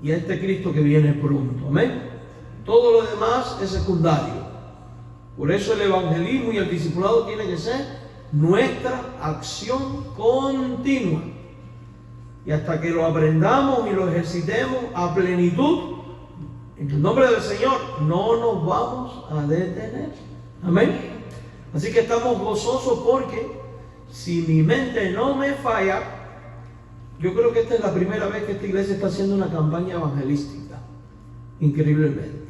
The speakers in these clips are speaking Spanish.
y a este Cristo que viene pronto. Amén. Todo lo demás es secundario. Por eso el evangelismo y el discipulado tiene que ser nuestra acción continua. Y hasta que lo aprendamos y lo ejercitemos a plenitud, en el nombre del Señor, no nos vamos a detener. Amén. Así que estamos gozosos porque si mi mente no me falla, yo creo que esta es la primera vez que esta iglesia está haciendo una campaña evangelística. Increíblemente.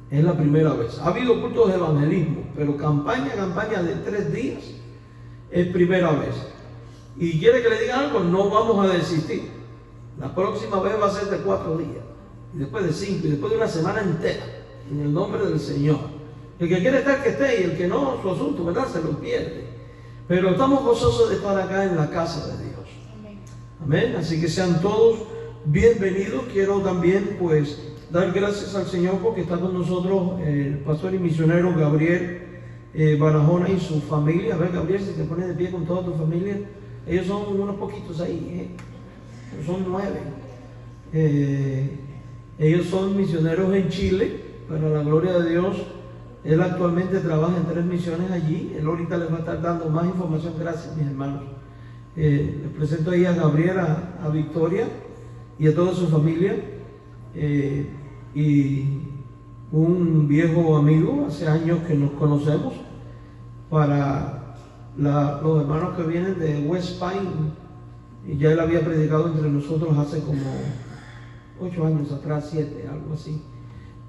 Es la primera vez. Ha habido cultos de evangelismo, pero campaña de 3 días es primera vez. Y quiere que le diga algo, no vamos a desistir. La próxima vez va a ser de 4 días, y después de 5, y después de una semana entera, en el nombre del Señor. El que quiere estar, que esté, y el que no, su asunto, ¿verdad? Se lo pierde. Pero estamos gozosos de estar acá en la casa de Dios. Amén. Así que sean todos bienvenidos. Quiero también, pues, dar gracias al Señor porque está con nosotros el pastor y misionero Gabriel Barahona y su familia. A ver, Gabriel, si te pones de pie con toda tu familia. Ellos son unos poquitos ahí, son 9. Ellos son misioneros en Chile, para la gloria de Dios. Él actualmente trabaja en 3 misiones allí. Él ahorita les va a estar dando más información. Gracias, mis hermanos. Les presento ahí a Gabriel, a Victoria y a toda su familia. Y un viejo amigo, hace años que nos conocemos, para los hermanos que vienen de West Pine, y ya él había predicado entre nosotros hace como 8 años atrás, 7, algo así.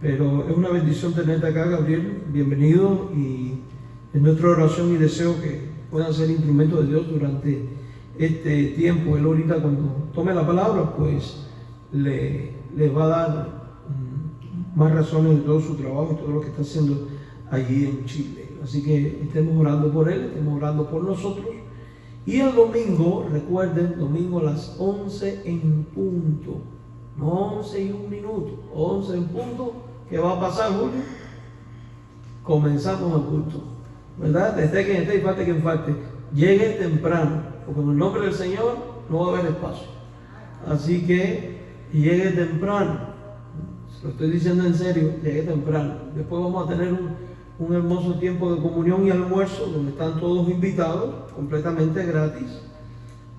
Pero es una bendición tenerte acá, Gabriel, bienvenido, y es nuestra oración y deseo que puedan ser instrumentos de Dios durante este tiempo. Él ahorita cuando tome la palabra, pues les va a dar más razones de todo su trabajo y todo lo que está haciendo allí en Chile. Así que estemos orando por él, estemos orando por nosotros. Y el domingo, recuerden, domingo a las 11 en punto, no 11 y 1 minuto, 11 en punto. ¿Qué va a pasar, Julio? Comenzamos el culto, ¿verdad? Desde que esté y falte quien falte, llegue temprano, porque en el nombre del Señor no va a haber espacio. Así que llegue temprano. Lo estoy diciendo en serio, llegué temprano. Después vamos a tener un hermoso tiempo de comunión y almuerzo donde están todos invitados, completamente gratis.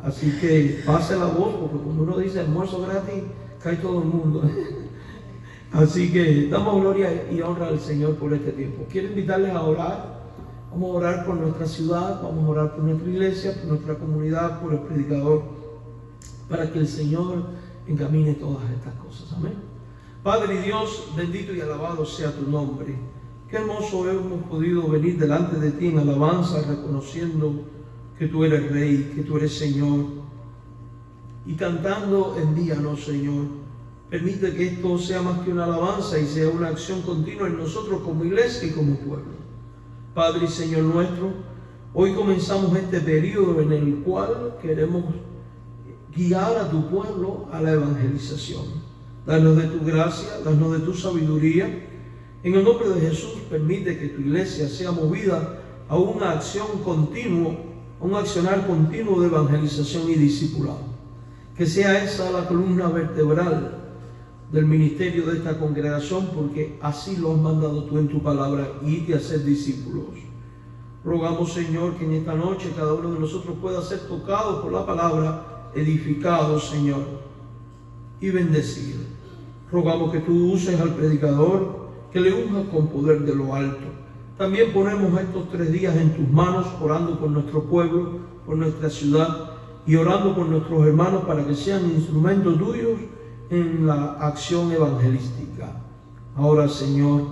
Así que pase la voz, porque cuando uno dice almuerzo gratis, cae todo el mundo. Así que damos gloria y honra al Señor por este tiempo. Quiero invitarles a orar. Vamos a orar por nuestra ciudad, vamos a orar por nuestra iglesia, por nuestra comunidad, por el predicador, para que el Señor encamine todas estas cosas. Amén. Padre y Dios, bendito y alabado sea tu nombre. Qué hermoso hemos podido venir delante de ti en alabanza, reconociendo que tú eres Rey, que tú eres Señor. Y cantando, envíanos, Señor. Permite que esto sea más que una alabanza y sea una acción continua en nosotros como iglesia y como pueblo. Padre y Señor nuestro, hoy comenzamos este periodo en el cual queremos guiar a tu pueblo a la evangelización. Danos de tu gracia, danos de tu sabiduría. En el nombre de Jesús, permite que tu iglesia sea movida a una acción continua, a un accionar continuo de evangelización y discipulado. Que sea esa la columna vertebral del ministerio de esta congregación, porque así lo has mandado tú en tu palabra, irte a ser discípulos. Rogamos, Señor, que en esta noche cada uno de nosotros pueda ser tocado por la palabra, edificado, Señor, y bendecido. Rogamos que tú uses al predicador, que le unjas con poder de lo alto. También ponemos estos 3 días en tus manos, orando por nuestro pueblo, por nuestra ciudad, y orando por nuestros hermanos para que sean instrumentos tuyos en la acción evangelística. Ahora, Señor,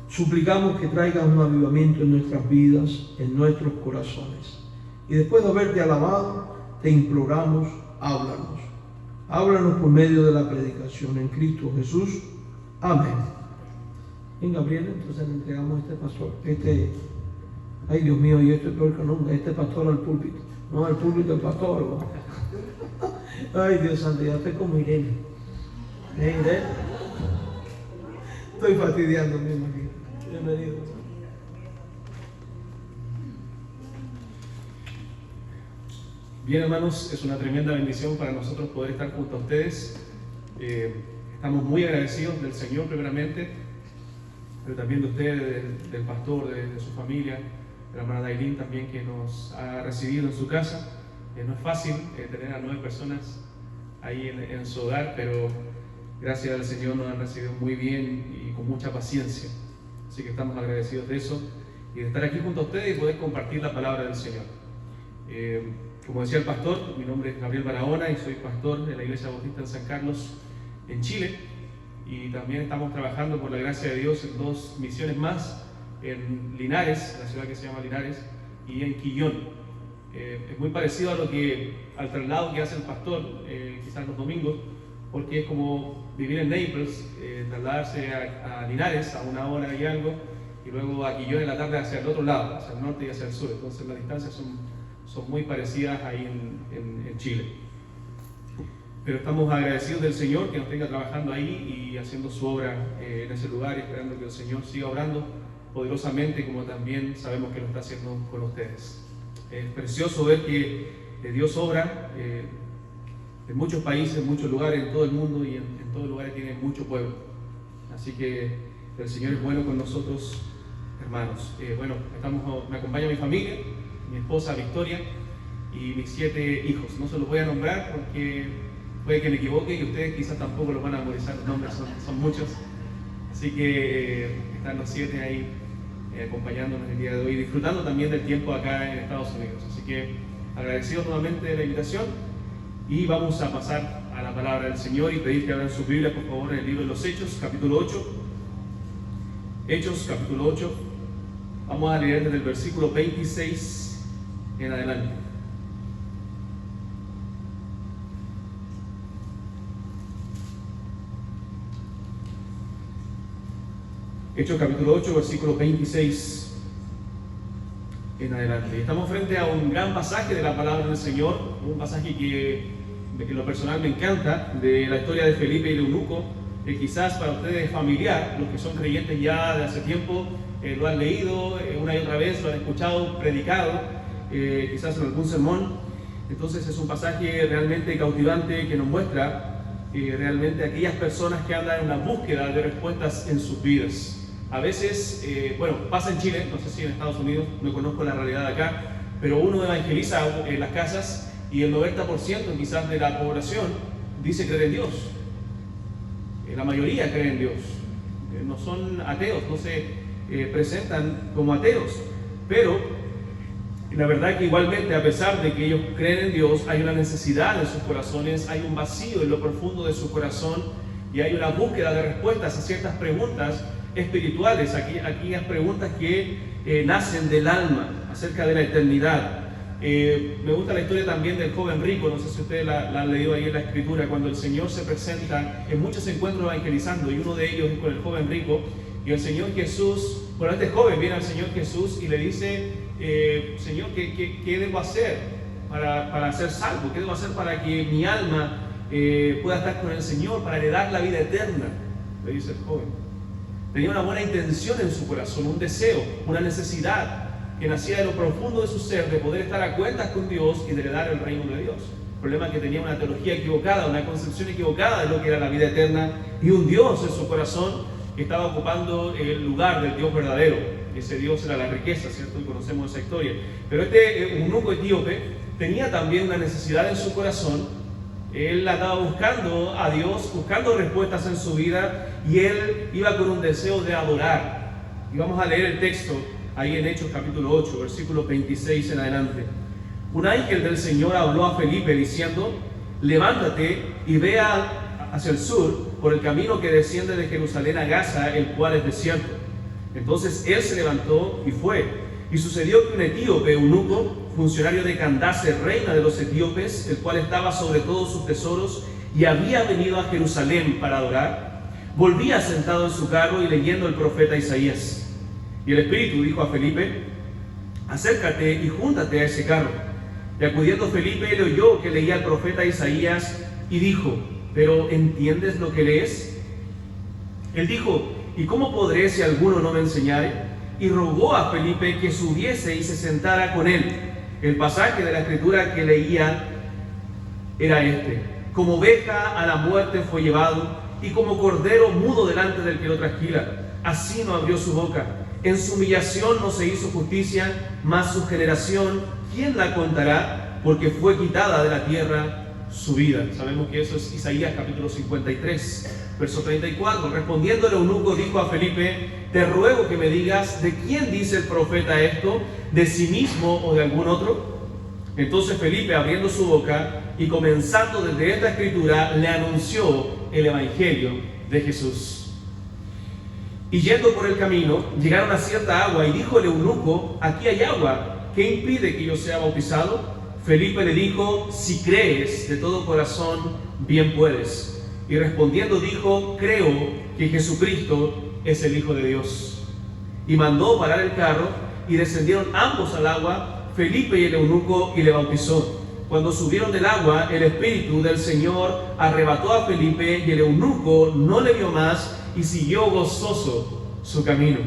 suplicamos que traigas un avivamiento en nuestras vidas, en nuestros corazones. Y después de haberte alabado, te imploramos, háblanos. Háblanos por medio de la predicación en Cristo Jesús. Amén. En Gabriel, entonces le entregamos a este pastor, ay Dios mío, yo estoy peor que nunca, este pastor al púlpito. No, al púlpito el pastor. ¿No? Ay Dios santo, ya estoy como Irene. Estoy fastidiando mismo aquí. Bienvenido. Bien, hermanos, es una tremenda bendición para nosotros poder estar junto a ustedes. Estamos muy agradecidos del Señor primeramente, pero también de ustedes, del pastor, de su familia, de la hermana Dailín también, que nos ha recibido en su casa. No es fácil tener a 9 personas ahí en su hogar, pero gracias al Señor nos han recibido muy bien y con mucha paciencia. Así que estamos agradecidos de eso y de estar aquí junto a ustedes y poder compartir la palabra del Señor. Como decía el pastor, mi nombre es Gabriel Barahona y soy pastor de la Iglesia Bautista en San Carlos, en Chile, y también estamos trabajando por la gracia de Dios en 2 misiones más, en Linares, la ciudad que se llama Linares, y en Quillón. Es muy parecido al traslado que hace el pastor, quizás los domingos, porque es como vivir en Naples, trasladarse a Linares a 1 hora y algo, y luego a Quillón en la tarde hacia el otro lado, hacia el norte y hacia el sur. Entonces las distancias son muy parecidas ahí en Chile. Pero estamos agradecidos del Señor que nos tenga trabajando ahí y haciendo su obra en ese lugar, y esperando que el Señor siga obrando poderosamente, como también sabemos que lo está haciendo con ustedes. Es precioso ver que Dios obra en muchos países, en muchos lugares, en todo el mundo, y en todos lugares tiene mucho pueblo. Así que el Señor es bueno con nosotros, hermanos. Me acompaña mi familia, mi esposa Victoria y mis 7 hijos. No se los voy a nombrar porque puede que me equivoque y ustedes quizás tampoco los van a memorizar, los nombres son muchos. Así que están los 7 ahí acompañándonos el día de hoy, disfrutando también del tiempo acá en Estados Unidos. Así que agradecidos nuevamente de la invitación, y vamos a pasar a la palabra del Señor y pedir que abran sus Biblias, por favor, en el libro de los Hechos, capítulo 8. Hechos, capítulo 8. Vamos a leer desde el versículo 26 en adelante. Hechos capítulo 8, versículo 26 en adelante. Estamos frente a un gran pasaje de la palabra del Señor, un pasaje que en lo personal me encanta, de la historia de Felipe y de Eunuco, que quizás para ustedes es familiar, los que son creyentes ya de hace tiempo lo han leído una y otra vez, lo han escuchado, predicado, quizás en algún sermón. Entonces es un pasaje realmente cautivante que nos muestra realmente aquellas personas que andan en una búsqueda de respuestas en sus vidas. A veces, pasa en Chile, no sé si en Estados Unidos, no conozco la realidad de acá, pero uno evangeliza en las casas y el 90% quizás de la población dice creer en Dios. La mayoría cree en Dios. No son ateos, no se presentan como ateos, pero la verdad que igualmente, a pesar de que ellos creen en Dios, hay una necesidad en sus corazones, hay un vacío en lo profundo de su corazón, y hay una búsqueda de respuestas a ciertas preguntas espirituales, aquellas preguntas que nacen del alma, acerca de la eternidad. Me gusta la historia también del joven rico, no sé si ustedes la han leído ahí en la escritura, cuando el Señor se presenta en muchos encuentros evangelizando, y uno de ellos es con el joven rico, y el Señor Jesús, este joven viene al Señor Jesús y le dice: Señor, ¿qué debo hacer para ser salvo? ¿Qué debo hacer para que mi alma pueda estar con el Señor, para heredar la vida eterna? Le dice el joven. Tenía una buena intención en su corazón, un deseo, una necesidad que nacía de lo profundo de su ser, de poder estar a cuentas con Dios y de heredar el reino de Dios. El problema es que tenía una teología equivocada, una concepción equivocada de lo que era la vida eterna, y un Dios en su corazón que estaba ocupando el lugar del Dios verdadero. Ese Dios era la riqueza, ¿cierto? Y conocemos esa historia. Pero este eunuco etíope tenía también una necesidad en su corazón. Él andaba buscando a Dios, buscando respuestas en su vida, y él iba con un deseo de adorar. Y vamos a leer el texto ahí en Hechos capítulo 8, versículo 26 en adelante. Un ángel del Señor habló a Felipe diciendo: levántate y ve hacia el sur por el camino que desciende de Jerusalén a Gaza, el cual es desierto. Entonces él se levantó y fue. Y sucedió que un etíope eunuco, funcionario de Candace, reina de los etíopes, el cual estaba sobre todos sus tesoros y había venido a Jerusalén para adorar, volvía sentado en su carro y leyendo el profeta Isaías. Y el Espíritu dijo a Felipe: acércate y júntate a ese carro. Y acudiendo Felipe, le oyó que leía el profeta Isaías y dijo: ¿pero entiendes lo que lees? Él dijo: ¿y cómo podré si alguno no me enseñare? Y rogó a Felipe que subiese y se sentara con él. El pasaje de la escritura que leía era este: como oveja a la muerte fue llevado, y como cordero mudo delante del que lo trasquila. Así no abrió su boca. En su humillación no se hizo justicia, mas su generación, ¿quién la contará? Porque fue quitada de la tierra su vida. Sabemos que eso es Isaías capítulo 53, verso 34. Respondiendo el eunuco dijo a Felipe: te ruego que me digas, ¿de quién dice el profeta esto? ¿De sí mismo o de algún otro? Entonces Felipe, abriendo su boca y comenzando desde esta escritura, le anunció el evangelio de Jesús. Y yendo por el camino, llegaron a cierta agua, y dijo el eunuco: aquí hay agua, ¿qué impide que yo sea bautizado? Felipe le dijo: si crees de todo corazón, bien puedes. Y respondiendo dijo: creo que Jesucristo es el Hijo de Dios. Y mandó parar el carro, y descendieron ambos al agua, Felipe y el eunuco, y le bautizó. Cuando subieron del agua, el Espíritu del Señor arrebató a Felipe, y el eunuco no le vio más, y siguió gozoso su camino.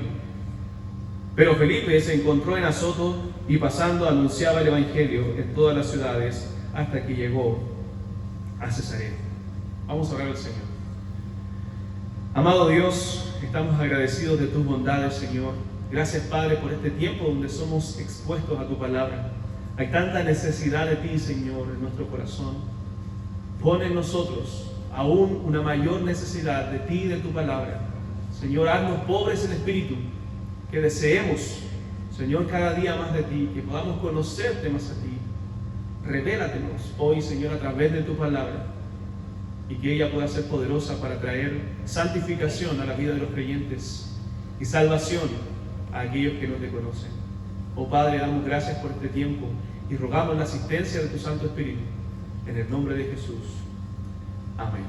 Pero Felipe se encontró en Azoto, y pasando anunciaba el evangelio en todas las ciudades hasta que llegó a Cesarea. Vamos a orar al Señor. Amado Dios, estamos agradecidos de tus bondades, Señor. Gracias, Padre, por este tiempo donde somos expuestos a tu palabra. Hay tanta necesidad de ti, Señor, en nuestro corazón. Pon en nosotros aún una mayor necesidad de ti y de tu palabra. Señor, haznos pobres en espíritu, que deseemos, Señor, cada día más de ti, que podamos conocerte más a ti. Revélatenos hoy, Señor, a través de tu palabra, y que ella pueda ser poderosa para traer santificación a la vida de los creyentes y salvación a aquellos que no te conocen. Oh Padre, damos gracias por este tiempo y rogamos la asistencia de tu Santo Espíritu, en el nombre de Jesús. Amén.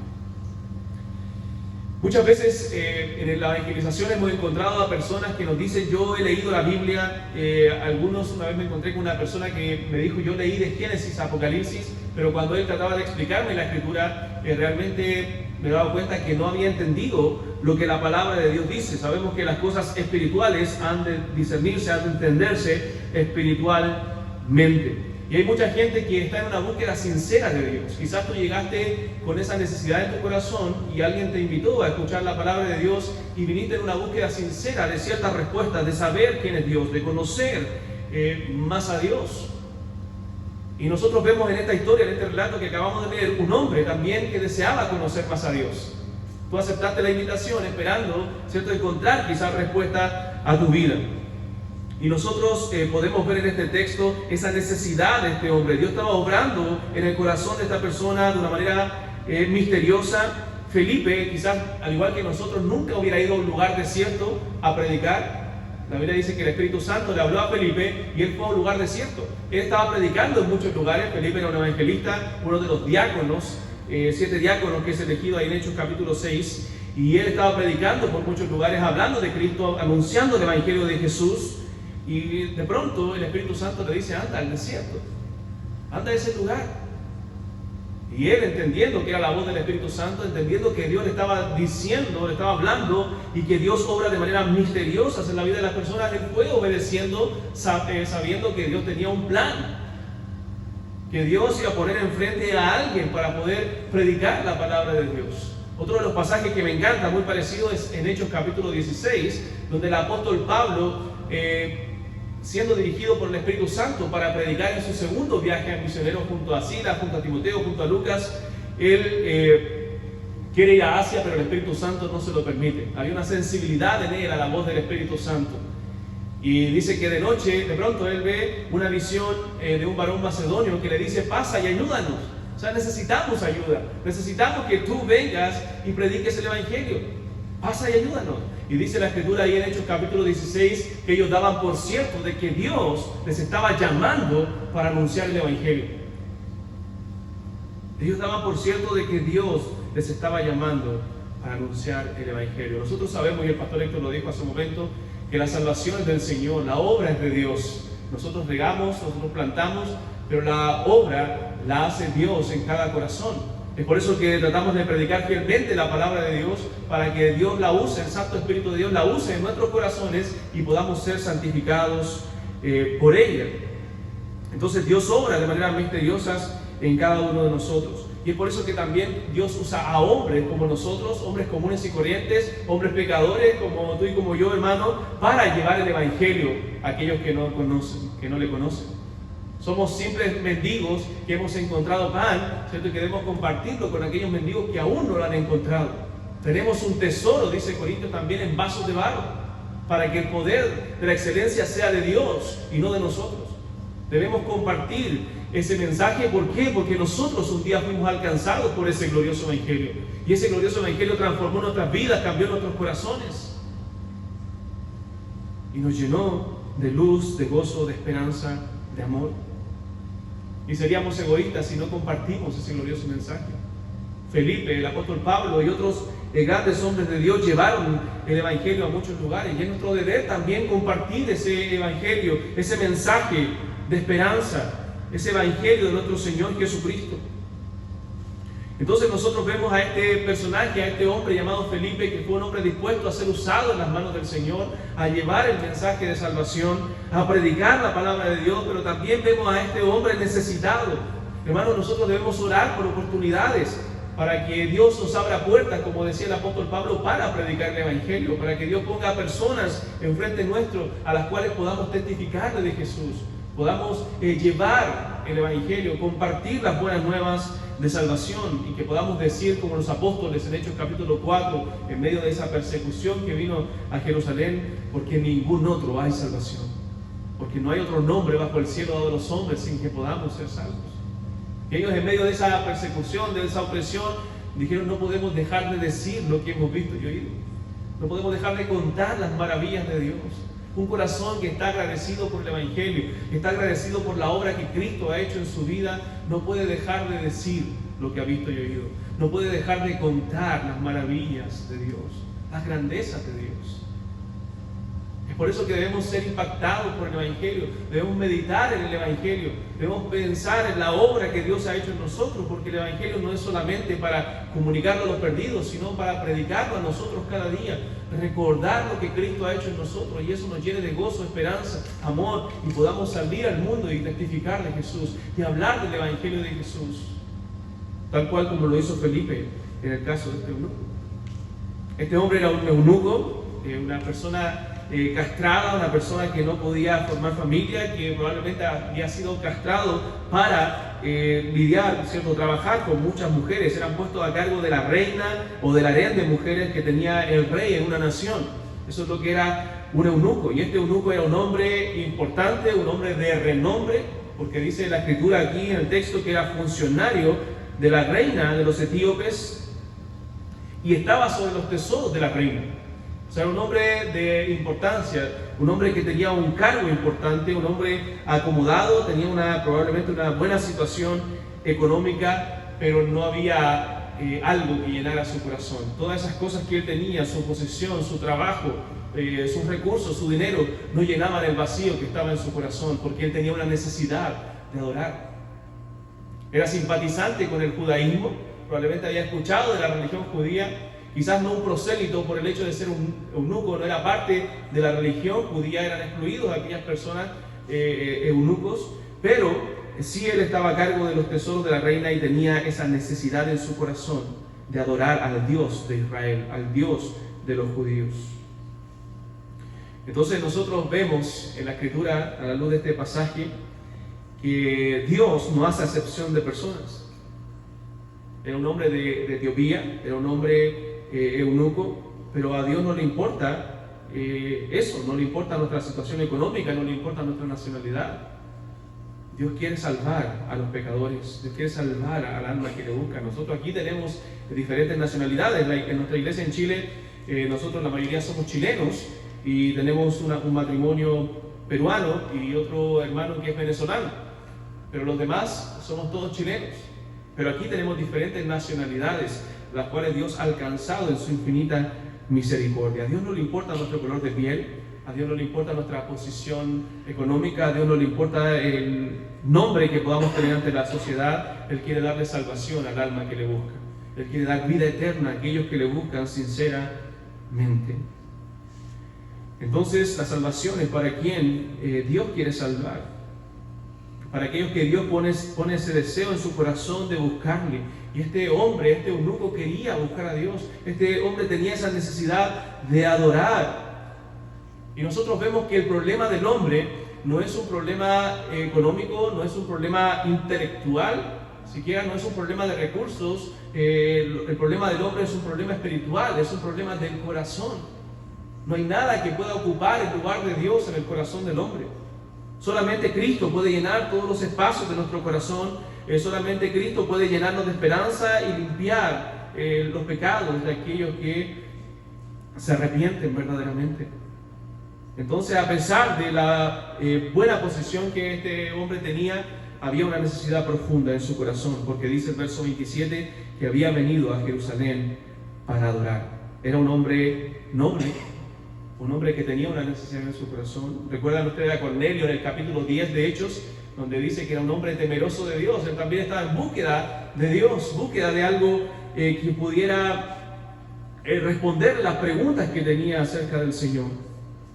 Muchas veces en la evangelización hemos encontrado a personas que nos dicen: yo he leído la Biblia. Una vez me encontré con una persona que me dijo: yo leí de Génesis a Apocalipsis, pero cuando él trataba de explicarme la escritura, realmente me daba cuenta que no había entendido lo que la palabra de Dios dice. Sabemos que las cosas espirituales han de discernirse, han de entenderse espiritualmente. Y hay mucha gente que está en una búsqueda sincera de Dios. Quizás tú llegaste con esa necesidad en tu corazón y alguien te invitó a escuchar la palabra de Dios y viniste en una búsqueda sincera de ciertas respuestas, de saber quién es Dios, de conocer más a Dios. Y nosotros vemos en esta historia, en este relato que acabamos de leer, un hombre también que deseaba conocer más a Dios. Tú aceptaste la invitación esperando, ¿cierto?, encontrar quizás respuesta a tu vida. Y nosotros podemos ver en este texto esa necesidad de este hombre. Dios estaba obrando en el corazón de esta persona de una manera misteriosa. Felipe, quizás al igual que nosotros, nunca hubiera ido a un lugar desierto a predicar. La Biblia dice que el Espíritu Santo le habló a Felipe y él fue a un lugar desierto. Él estaba predicando en muchos lugares. Felipe era un evangelista, uno de los diáconos, 7 diáconos que es elegido ahí en Hechos capítulo 6. Y él estaba predicando por muchos lugares, hablando de Cristo, anunciando el evangelio de Jesús. Y de pronto el Espíritu Santo le dice: anda al desierto, anda a ese lugar. Y él, entendiendo que era la voz del Espíritu Santo, entendiendo que Dios le estaba diciendo, le estaba hablando, y que Dios obra de manera misteriosa en la vida de las personas, él fue obedeciendo, sabiendo que Dios tenía un plan, que Dios iba a poner enfrente a alguien para poder predicar la palabra de Dios. Otro de los pasajes que me encanta, muy parecido, es en Hechos capítulo 16, donde el apóstol Pablo, siendo dirigido por el Espíritu Santo para predicar en su segundo viaje misionero junto a Silas, junto a Timoteo, junto a Lucas, él quiere ir a Asia, pero el Espíritu Santo no se lo permite. Había una sensibilidad en él a la voz del Espíritu Santo. Y dice que de noche, de pronto, él ve una visión de un varón macedonio que le dice: pasa y ayúdanos. O sea, necesitamos ayuda. Necesitamos que tú vengas y prediques el Evangelio. Pasa y ayúdanos. Y dice la Escritura ahí en Hechos capítulo 16 que ellos daban por cierto de que Dios les estaba llamando para anunciar el Evangelio. Ellos daban por cierto de que Dios les estaba llamando para anunciar el Evangelio. Nosotros sabemos, y el pastor Héctor lo dijo hace un momento, que la salvación es del Señor, la obra es de Dios. Nosotros regamos, nosotros plantamos, pero la obra la hace Dios en cada corazón. Es por eso que tratamos de predicar fielmente la palabra de Dios, para que Dios la use, el Santo Espíritu de Dios la use en nuestros corazones y podamos ser santificados por ella. Entonces Dios obra de maneras misteriosas en cada uno de nosotros. Y es por eso que también Dios usa a hombres como nosotros, hombres comunes y corrientes, hombres pecadores como tú y como yo, hermano, para llevar el Evangelio a aquellos que no conocen, que no le conocen. Somos simples mendigos que hemos encontrado pan, ¿cierto? Y que debemos compartirlo con aquellos mendigos que aún no lo han encontrado. Tenemos un tesoro, dice Corintios, también en vasos de barro, para que el poder de la excelencia sea de Dios y no de nosotros. Debemos compartir ese mensaje. ¿Por qué? Porque nosotros un día fuimos alcanzados por ese glorioso Evangelio. Y ese glorioso Evangelio transformó nuestras vidas, cambió nuestros corazones. Y nos llenó de luz, de gozo, de esperanza, de amor. Y seríamos egoístas si no compartimos ese glorioso mensaje. Felipe, el apóstol Pablo y otros grandes hombres de Dios llevaron el Evangelio a muchos lugares. Y es nuestro deber también compartir ese Evangelio, ese mensaje de esperanza, ese Evangelio de nuestro Señor Jesucristo. Entonces nosotros vemos a este personaje, a este hombre llamado Felipe, que fue un hombre dispuesto a ser usado en las manos del Señor, a llevar el mensaje de salvación, a predicar la palabra de Dios, pero también vemos a este hombre necesitado. Hermanos, nosotros debemos orar por oportunidades para que Dios nos abra puertas, como decía el apóstol Pablo, para predicar el Evangelio, para que Dios ponga a personas enfrente nuestro a las cuales podamos testificarle de Jesús, podamos llevar el Evangelio, compartir las buenas nuevas de salvación, y que podamos decir como los apóstoles en Hechos capítulo 4, en medio de esa persecución que vino a Jerusalén: porque en ningún otro hay salvación, porque no hay otro nombre bajo el cielo dado a los hombres sin que podamos ser salvos. Y ellos, en medio de esa persecución, de esa opresión, dijeron: no podemos dejar de decir lo que hemos visto y oído, no podemos dejar de contar las maravillas de Dios. Un corazón que está agradecido por el Evangelio, que está agradecido por la obra que Cristo ha hecho en su vida, no puede dejar de decir lo que ha visto y oído. No puede dejar de contar las maravillas de Dios, las grandezas de Dios. Es por eso que debemos ser impactados por el Evangelio, debemos meditar en el Evangelio, debemos pensar en la obra que Dios ha hecho en nosotros, porque el Evangelio no es solamente para comunicarlo a los perdidos, sino para predicarlo a nosotros cada día, recordar lo que Cristo ha hecho en nosotros, y eso nos llene de gozo, esperanza, amor, y podamos salir al mundo y testificar de Jesús y hablar del Evangelio de Jesús, tal cual como lo hizo Felipe en el caso de este eunuco. Este hombre era un eunuco, una persona castrada, una persona que no podía formar familia, que probablemente había sido castrado para lidiar, ¿cierto?, trabajar con muchas mujeres. Eran puestos a cargo de la reina o del harén de mujeres que tenía el rey en una nación. Eso es lo que era un eunuco. Y este eunuco era un hombre importante, un hombre de renombre, porque dice la escritura aquí en el texto que era funcionario de la reina de los etíopes y estaba sobre los tesoros de la reina. O sea, un hombre de importancia, un hombre que tenía un cargo importante, un hombre acomodado, tenía probablemente una buena situación económica, pero no había algo que llenara su corazón. Todas esas cosas que él tenía, su posesión, su trabajo, sus recursos, su dinero, no llenaban el vacío que estaba en su corazón, porque él tenía una necesidad de adorar. Era simpatizante con el judaísmo, probablemente había escuchado de la religión judía. Quizás no un prosélito por el hecho de ser un eunuco, no era parte de la religión judía, eran excluidos aquellas personas eunucos, pero sí él estaba a cargo de los tesoros de la reina y tenía esa necesidad en su corazón de adorar al Dios de Israel, al Dios de los judíos. Entonces nosotros vemos en la Escritura, a la luz de este pasaje, que Dios no hace acepción de personas. Era un hombre de Etiopía, era un hombre eunuco, pero a Dios no le importa eso, no le importa nuestra situación económica, no le importa nuestra nacionalidad. Dios quiere salvar a los pecadores, Dios quiere salvar al alma que le busca. Nosotros aquí tenemos diferentes nacionalidades. En nuestra iglesia en Chile, nosotros la mayoría somos chilenos y tenemos un matrimonio peruano y otro hermano que es venezolano, pero los demás somos todos chilenos. Pero aquí tenemos diferentes nacionalidades, las cuales Dios ha alcanzado en su infinita misericordia. A Dios no le importa nuestro color de piel, a Dios no le importa nuestra posición económica, a Dios no le importa el nombre que podamos tener ante la sociedad. Él quiere darle salvación al alma que le busca. Él quiere dar vida eterna a aquellos que le buscan sinceramente. Entonces, la salvación es para quien Dios quiere salvar. Para aquellos que Dios pone ese deseo en su corazón de buscarle, Y este hombre, este eunuco, quería buscar a Dios. Este hombre tenía esa necesidad de adorar. Y nosotros vemos que el problema del hombre no es un problema económico, no es un problema intelectual, siquiera no es un problema de recursos. El problema del hombre es un problema espiritual, es un problema del corazón. No hay nada que pueda ocupar el lugar de Dios en el corazón del hombre. Solamente Cristo puede llenar todos los espacios de nuestro corazón. Solamente Cristo puede llenarnos de esperanza y limpiar los pecados de aquellos que se arrepienten verdaderamente. Entonces, a pesar de la buena posición que este hombre tenía, había una necesidad profunda en su corazón, porque dice el verso 27 que había venido a Jerusalén para adorar. Era un hombre noble, un hombre que tenía una necesidad en su corazón. Recuerdan ustedes a Cornelio en el capítulo 10 de Hechos, donde dice que era un hombre temeroso de Dios. Él también estaba en búsqueda de Dios, búsqueda de algo que pudiera responder las preguntas que tenía acerca del Señor.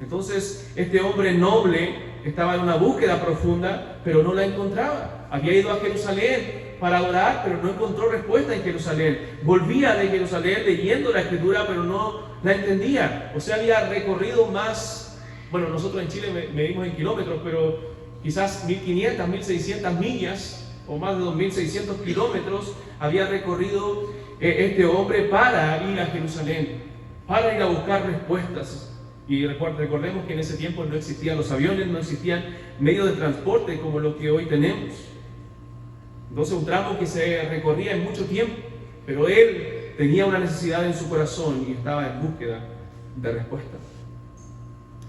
Entonces, este hombre noble estaba en una búsqueda profunda, pero no la encontraba. Había ido a Jerusalén para adorar, pero no encontró respuesta en Jerusalén. Volvía de Jerusalén leyendo la Escritura, pero no la entendía. O sea, había recorrido más, bueno, nosotros en Chile medimos en kilómetros, pero quizás 1500, 1600 millas o más de 2600 kilómetros había recorrido este hombre para ir a Jerusalén, para ir a buscar respuestas. Y recordemos que en ese tiempo no existían los aviones, no existían medios de transporte como los que hoy tenemos. Entonces, un tramo que se recorría en mucho tiempo, pero él tenía una necesidad en su corazón y estaba en búsqueda de respuesta.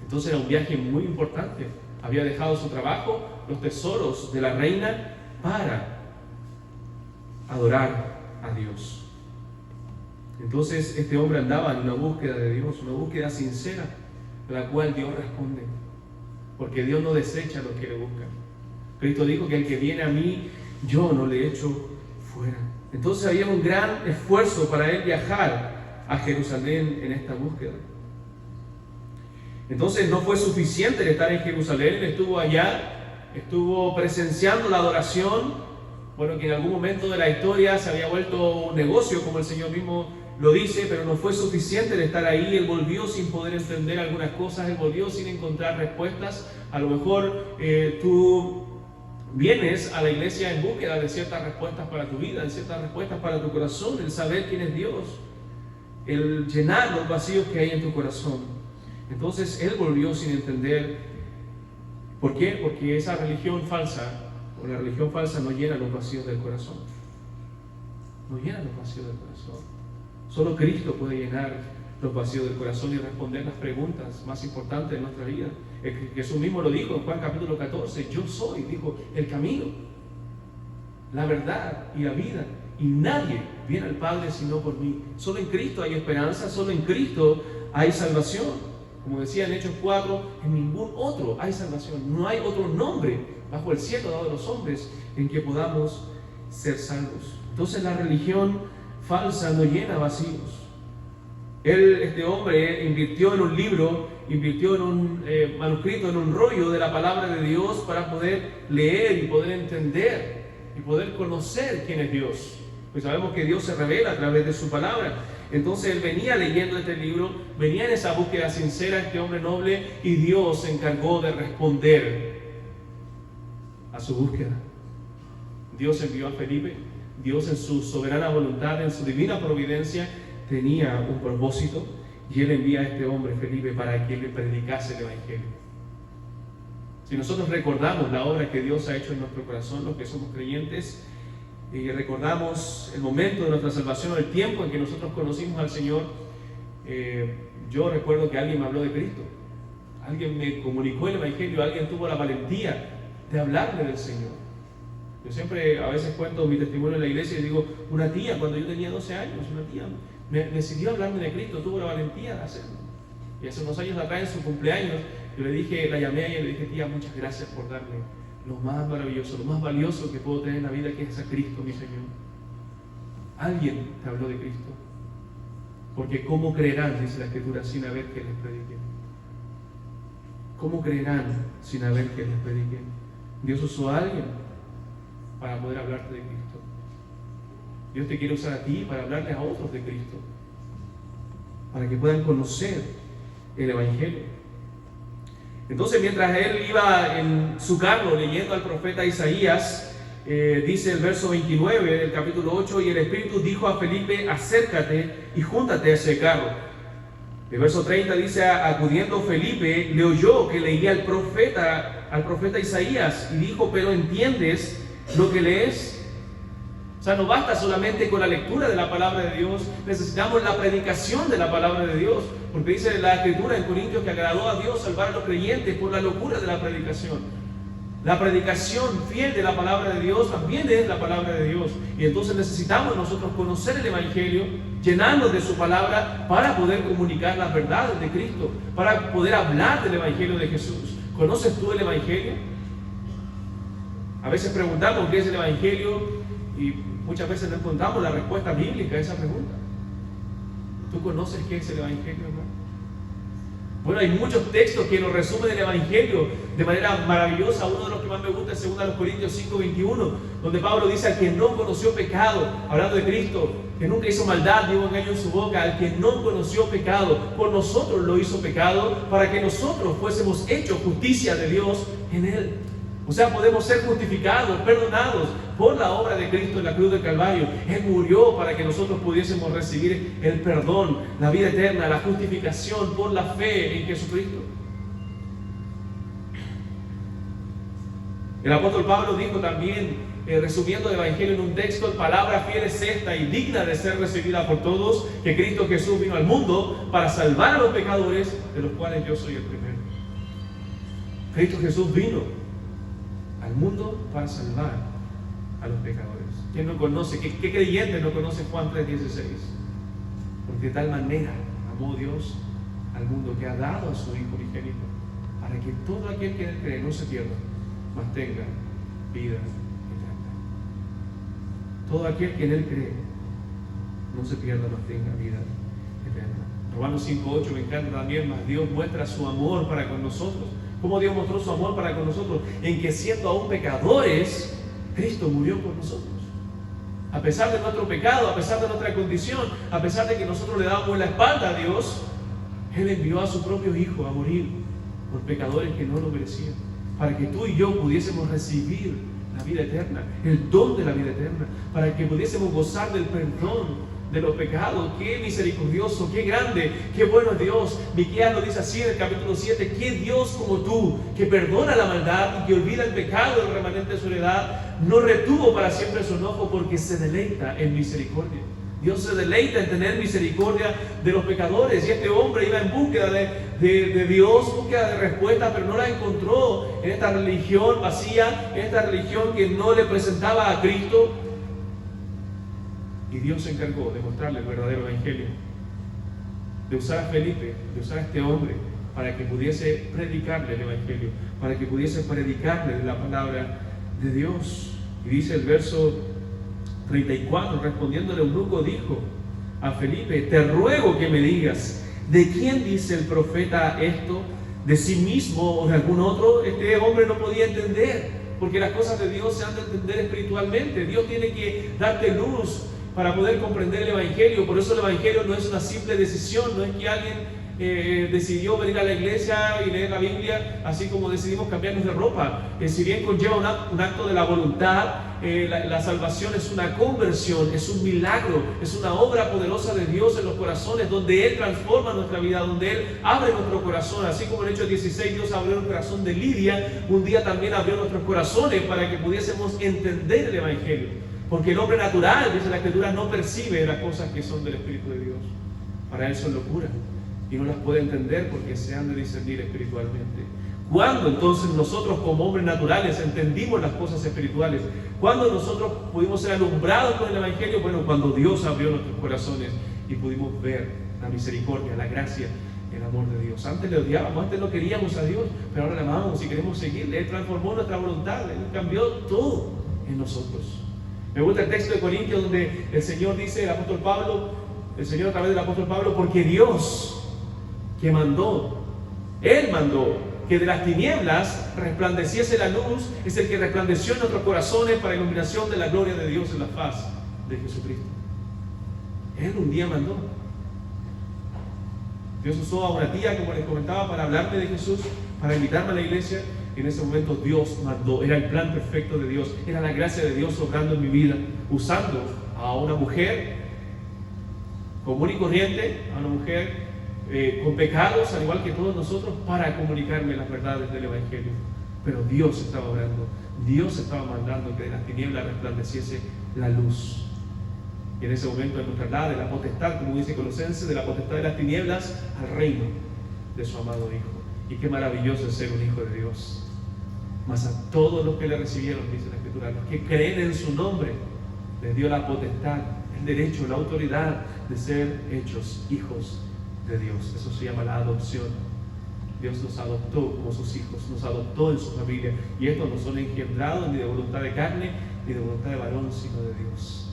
Entonces, era un viaje muy importante. Había dejado su trabajo, los tesoros de la reina, para adorar a Dios. Entonces, este hombre andaba en una búsqueda de Dios, una búsqueda sincera, a la cual Dios responde, porque Dios no desecha a los que le buscan. Cristo dijo que el que viene a mí, yo no le echo fuera. Entonces había un gran esfuerzo para él viajar a Jerusalén en esta búsqueda. Entonces no fue suficiente el estar en Jerusalén, él estuvo allá, estuvo presenciando la adoración, bueno, que en algún momento de la historia se había vuelto un negocio, como el Señor mismo lo dice, pero no fue suficiente el estar ahí. Él volvió sin poder entender algunas cosas, él volvió sin encontrar respuestas. A lo mejor tú vienes a la iglesia en búsqueda de ciertas respuestas para tu vida, de ciertas respuestas para tu corazón, el saber quién es Dios, el llenar los vacíos que hay en tu corazón. Entonces él volvió sin entender. ¿Por qué? Porque esa religión falsa, o la religión falsa, no llena los vacíos del corazón. No llena los vacíos del corazón. Solo Cristo puede llenar los vacíos del corazón y responder las preguntas más importantes de nuestra vida. Jesús mismo lo dijo en Juan capítulo 14, yo soy, dijo, el camino, la verdad y la vida, y nadie viene al Padre sino por mí. Solo en Cristo hay esperanza, solo en Cristo hay salvación. Como decía en Hechos 4, en ningún otro hay salvación. No hay otro nombre bajo el cielo dado a los hombres en que podamos ser salvos. Entonces la religión falsa no llena vacíos. Este hombre invirtió en un libro, invirtió en un manuscrito, en un rollo de la palabra de Dios para poder leer y poder entender y poder conocer quién es Dios. Pues sabemos que Dios se revela a través de su palabra. Entonces él venía leyendo este libro, venía en esa búsqueda sincera, este hombre noble, y Dios se encargó de responder a su búsqueda. Dios envió a Felipe. Dios en su soberana voluntad, en su divina providencia, tenía un propósito, y él envía a este hombre, Felipe, para que le predicase el Evangelio. Si nosotros recordamos la obra que Dios ha hecho en nuestro corazón, los que somos creyentes, y recordamos el momento de nuestra salvación, el tiempo en que nosotros conocimos al Señor, yo recuerdo que alguien me habló de Cristo, alguien me comunicó el Evangelio, alguien tuvo la valentía de hablarme del Señor. Yo siempre a veces cuento mi testimonio en la iglesia y digo, una tía, cuando yo tenía 12 años, una tía me decidió hablarme de Cristo, tuvo la valentía de hacerlo. Y hace unos años atrás, en su cumpleaños, yo le dije, la llamé a ella y le dije, tía, muchas gracias por darme lo más maravilloso, lo más valioso que puedo tener en la vida, que es a Cristo, mi Señor. Alguien te habló de Cristo. Porque ¿cómo creerán, dice la Escritura, sin haber que les prediquen? ¿Cómo creerán sin haber que les prediquen? Dios usó a alguien para poder hablarte de Cristo. Dios te quiere usar a ti para hablarles a otros de Cristo, para que puedan conocer el Evangelio. Entonces, mientras él iba en su carro leyendo al profeta Isaías, dice el verso 29 del capítulo 8, y el Espíritu dijo a Felipe: acércate y júntate a ese carro. El verso 30 dice: acudiendo Felipe, le oyó que leía al profeta Isaías, y dijo: pero ¿entiendes lo que lees? O sea, no basta solamente con la lectura de la palabra de Dios, necesitamos la predicación de la palabra de Dios, porque dice la Escritura en Corintios que agradó a Dios salvar a los creyentes por la locura de la predicación. La predicación fiel de la palabra de Dios también es la palabra de Dios, y entonces necesitamos nosotros conocer el Evangelio, llenarnos de su palabra para poder comunicar las verdades de Cristo, para poder hablar del Evangelio de Jesús. ¿Conoces tú el Evangelio? A veces preguntamos qué es el Evangelio y muchas veces no encontramos la respuesta bíblica a esa pregunta. ¿Tú conoces qué es el Evangelio, hermano? Bueno, hay muchos textos que nos resumen el Evangelio de manera maravillosa. Uno de los que más me gusta es 2 Corintios 5:21, donde Pablo dice: al que no conoció pecado, hablando de Cristo, que nunca hizo maldad, ni hubo engaño en su boca, al que no conoció pecado, por nosotros lo hizo pecado, para que nosotros fuésemos hechos justicia de Dios en él. O sea, podemos ser justificados, perdonados por la obra de Cristo en la cruz del Calvario. Él murió para que nosotros pudiésemos recibir el perdón, la vida eterna, la justificación por la fe en Jesucristo. El apóstol Pablo dijo también, resumiendo el Evangelio en un texto: palabra fiel es esta y digna de ser recibida por todos, que Cristo Jesús vino al mundo para salvar a los pecadores, de los cuales yo soy el primero. Cristo Jesús vino al mundo para salvar a los pecadores. ¿Quién no conoce? ¿Qué creyente no conoce Juan 3:16? Porque de tal manera amó Dios al mundo que ha dado a su Hijo unigénito, para que todo aquel que en él cree no se pierda, mas tenga vida eterna. Todo aquel que en él cree no se pierda, mas tenga vida eterna. Romanos 5:8 me encanta también: mas Dios muestra su amor para con nosotros. ¿Cómo Dios mostró su amor para con nosotros? En que siendo aún pecadores, Cristo murió por nosotros. A pesar de nuestro pecado, a pesar de nuestra condición, a pesar de que nosotros le dábamos la espalda a Dios, Él envió a su propio Hijo a morir por pecadores que no lo merecían, para que tú y yo pudiésemos recibir la vida eterna, el don de la vida eterna, para que pudiésemos gozar del perdón de los pecados. Qué misericordioso, qué grande, qué bueno Dios. Miqueas lo dice así en el capítulo 7: qué Dios como tú, que perdona la maldad y que olvida el pecado del remanente de su heredad, no retuvo para siempre su enojo, porque se deleita en misericordia. Dios se deleita en tener misericordia de los pecadores, y este hombre iba en búsqueda de Dios, búsqueda de respuesta, pero no la encontró en esta religión vacía, en esta religión que no le presentaba a Cristo. Y Dios se encargó de mostrarle el verdadero Evangelio, de usar a Felipe, de usar a este hombre, para que pudiese predicarle el Evangelio, para que pudiese predicarle la palabra de Dios. Y dice el verso 34, respondiéndole eunuco, dijo a Felipe: te ruego que me digas, ¿de quién dice el profeta esto? ¿De sí mismo o de algún otro? Este hombre no podía entender, porque las cosas de Dios se han de entender espiritualmente. Dios tiene que darte luz para poder comprender el Evangelio. Por eso el Evangelio no es una simple decisión, no es que alguien decidió venir a la iglesia y leer la Biblia, así como decidimos cambiarnos de ropa. Si bien conlleva un acto de la voluntad, la salvación es una conversión, es un milagro, es una obra poderosa de Dios en los corazones, donde Él transforma nuestra vida, donde Él abre nuestro corazón. Así como en Hechos 16 Dios abrió el corazón de Lidia, un día también abrió nuestros corazones para que pudiésemos entender el Evangelio. Porque el hombre natural, dice la Escritura, no percibe las cosas que son del Espíritu de Dios. Para él son locura y no las puede entender, porque se han de discernir espiritualmente. ¿Cuándo entonces nosotros como hombres naturales entendimos las cosas espirituales? ¿Cuándo nosotros pudimos ser alumbrados con el Evangelio? Bueno, cuando Dios abrió nuestros corazones y pudimos ver la misericordia, la gracia, el amor de Dios. Antes le odiábamos, antes no queríamos a Dios, pero ahora le amamos y queremos seguirle. Él transformó nuestra voluntad, Él cambió todo en nosotros. Me gusta el texto de Corintios donde el Señor dice, el Señor a través del apóstol Pablo: porque Dios que Él mandó que de las tinieblas resplandeciese la luz, es el que resplandeció en nuestros corazones para iluminación de la gloria de Dios en la faz de Jesucristo. Él un día mandó. Dios usó a una tía, como les comentaba, para hablarme de Jesús, para invitarme a la iglesia. Y en ese momento Dios mandó. Era el plan perfecto de Dios. Era la gracia de Dios obrando en mi vida, usando a una mujer común y corriente, a una mujer con pecados, al igual que todos nosotros, para comunicarme las verdades del Evangelio. Pero Dios estaba obrando. Dios estaba mandando que de las tinieblas resplandeciese la luz. Y en ese momento Él nos traslada de la potestad, como dice Colosenses, de la potestad de las tinieblas al reino de su amado Hijo. Y qué maravilloso es ser un hijo de Dios. Mas a todos los que le recibieron, dice la Escritura, los que creen en su nombre, les dio la potestad, el derecho, la autoridad de ser hechos hijos de Dios. Eso se llama la adopción. Dios nos adoptó como sus hijos, nos adoptó en su familia. Y estos no son engendrados ni de voluntad de carne, ni de voluntad de varón, sino de Dios.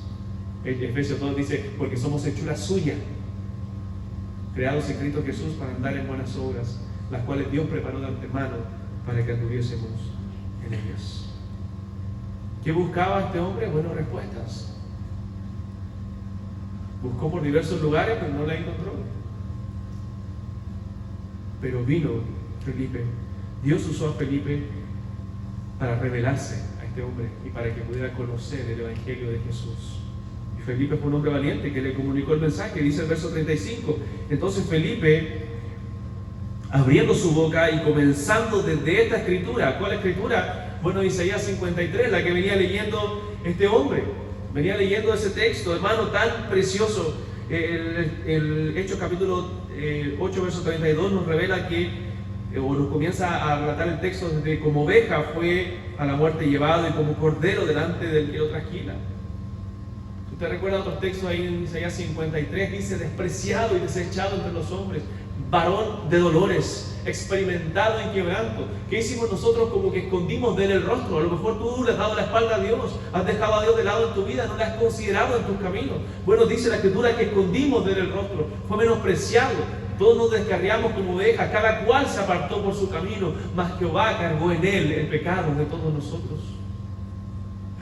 En Efesios 2 dice, porque somos hechura suya, creados en Cristo Jesús para andar en buenas obras, las cuales Dios preparó de antemano para que anduviésemos en ellas. ¿Qué buscaba este hombre? Bueno, respuestas. Buscó por diversos lugares, pero no la encontró. Pero vino Felipe. Dios usó a Felipe para revelarse a este hombre y para que pudiera conocer el Evangelio de Jesús. Y Felipe fue un hombre valiente que le comunicó el mensaje. Dice el verso 35. Entonces Felipe, abriendo su boca y comenzando desde esta escritura. ¿Cuál escritura? Bueno, Isaías 53, la que venía leyendo este hombre. Venía leyendo ese texto, hermano, tan precioso. El Hechos capítulo 8, verso 32 nos revela que, o nos comienza a relatar el texto desde como oveja fue a la muerte llevado y como cordero delante del que lo trasquila. ¿Usted recuerda otros textos ahí en Isaías 53? Dice, despreciado y desechado entre los hombres, varón de dolores, experimentado en quebranto. ¿Qué hicimos nosotros? Como que escondimos de él el rostro. A lo mejor tú le has dado la espalda a Dios, has dejado a Dios de lado en tu vida, no le has considerado en tus caminos. Bueno, dice la Escritura que escondimos de él el rostro, fue menospreciado. Todos nos descarriamos como ovejas, cada cual se apartó por su camino, mas Jehová cargó en él el pecado de todos nosotros.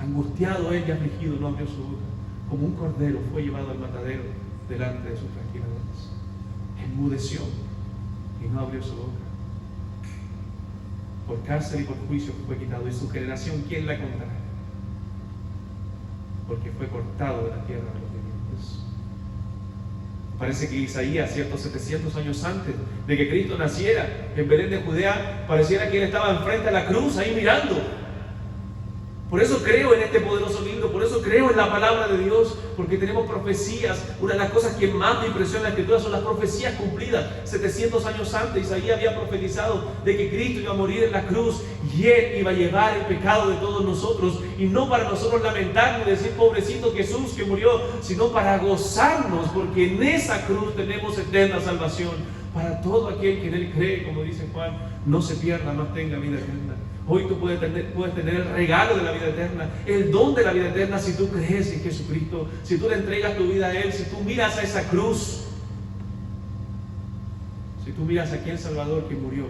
Angustiado él y afligido, no abrió su boca. Como un cordero fue llevado al matadero delante de sus trasquiladores. Enmudeció y no abrió su boca. Por cárcel y por juicio fue quitado. Y su generación, ¿quién la contará? Porque fue cortado de la tierra de los vivientes. Parece que Isaías, ciertos 700 años antes de que Cristo naciera en Belén de Judea, pareciera que él estaba enfrente a la cruz, ahí mirando. Por eso creo en este poderoso libro, por eso creo en la palabra de Dios, porque tenemos profecías. Una de las cosas que más me impresiona en la Escritura son las profecías cumplidas. 700 años antes Isaías había profetizado de que Cristo iba a morir en la cruz y Él iba a llevar el pecado de todos nosotros, y no para nosotros lamentarnos y decir pobrecito Jesús que murió, sino para gozarnos, porque en esa cruz tenemos eterna salvación para todo aquel que en Él cree, como dice Juan, no se pierda, mas tenga vida eterna. Hoy tú puedes tener el regalo de la vida eterna, el don de la vida eterna, si tú crees en Jesucristo, si tú le entregas tu vida a Él, si tú miras a esa cruz, si tú miras a aquel Salvador que murió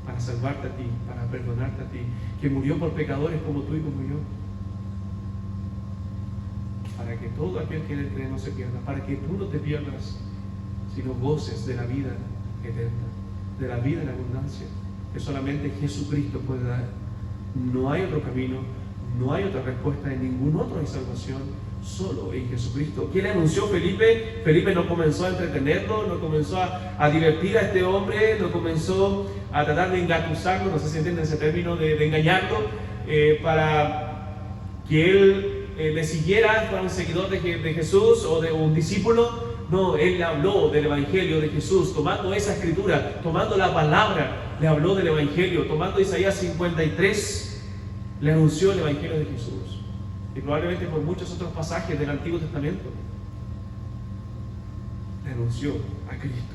para salvarte a ti, para perdonarte a ti, que murió por pecadores como tú y como yo, para que todo aquel que en Él cree no se pierda, para que tú no te pierdas, sino goces de la vida eterna, de la vida en abundancia, que solamente Jesucristo puede dar. No hay otro camino, no hay otra respuesta, en ningún otro hay salvación, solo en Jesucristo. ¿Quién le anunció Felipe? Felipe no comenzó a entretenerlo, no comenzó a divertir a este hombre, no comenzó a tratar de engatusarlo, no sé si entienden ese término, de engañarlo, para que él le siguiera, fuera un seguidor de Jesús o de un discípulo. No, él le habló del Evangelio de Jesús, tomando esa escritura, tomando la palabra, le habló del Evangelio, tomando Isaías 53, le anunció el Evangelio de Jesús. Y probablemente por muchos otros pasajes del Antiguo Testamento, le anunció a Cristo,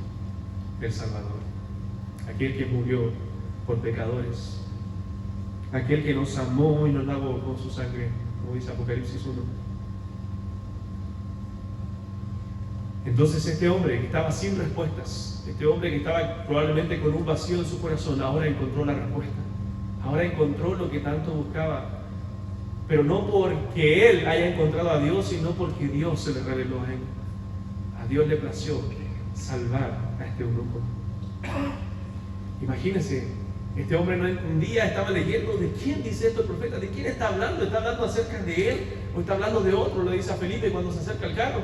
el Salvador, aquel que murió por pecadores, aquel que nos amó y nos lavó con su sangre, como dice Apocalipsis 1. Entonces este hombre que estaba sin respuestas, este hombre que estaba probablemente con un vacío en su corazón, ahora encontró la respuesta. Ahora encontró lo que tanto buscaba. pero no porque él haya encontrado a Dios, sino porque Dios se le reveló a él. A Dios le plació salvar a este eunuco. Imagínense, este hombre un día estaba leyendo de quién dice esto el profeta, de quién está hablando acerca de él o está hablando de otro, le dice a Felipe cuando se acerca al carro.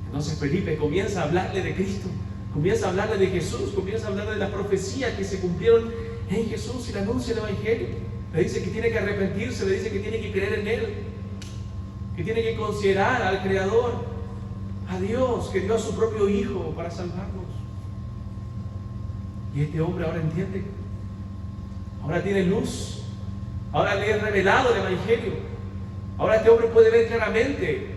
Entonces Felipe comienza a hablarle de Cristo, comienza a hablarle de Jesús, comienza a hablarle de las profecías que se cumplieron en Jesús y le anuncia el Evangelio. Le dice que tiene que arrepentirse, le dice que tiene que creer en Él, que tiene que considerar al Creador, a Dios, que dio a su propio Hijo para salvarnos. Y este hombre ahora entiende, ahora tiene luz, ahora le es revelado el Evangelio, ahora este hombre puede ver claramente.